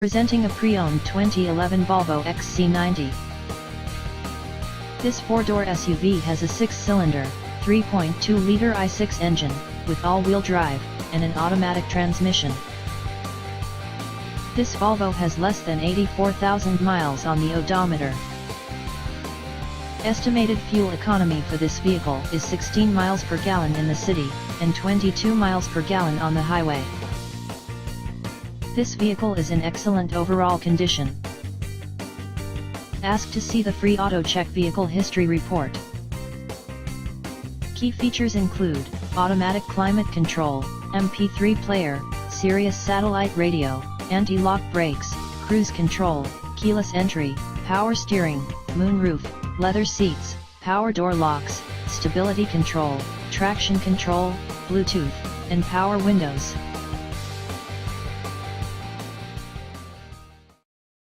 Presenting a pre-owned 2011 Volvo XC90. This four-door SUV has a 6-cylinder, 3.2-liter i6 engine, with all-wheel drive, and an automatic transmission. This Volvo has less than 84,000 miles on the odometer. Estimated fuel economy for this vehicle is 16 miles per gallon in the city, and 22 miles per gallon on the highway. This vehicle is in excellent overall condition. Ask to see the free Auto Check Vehicle History Report. Key features include automatic climate control, MP3 player, Sirius satellite radio, anti-lock brakes, cruise control, keyless entry, power steering, moonroof, leather seats, power door locks, stability control, traction control, Bluetooth, and power windows.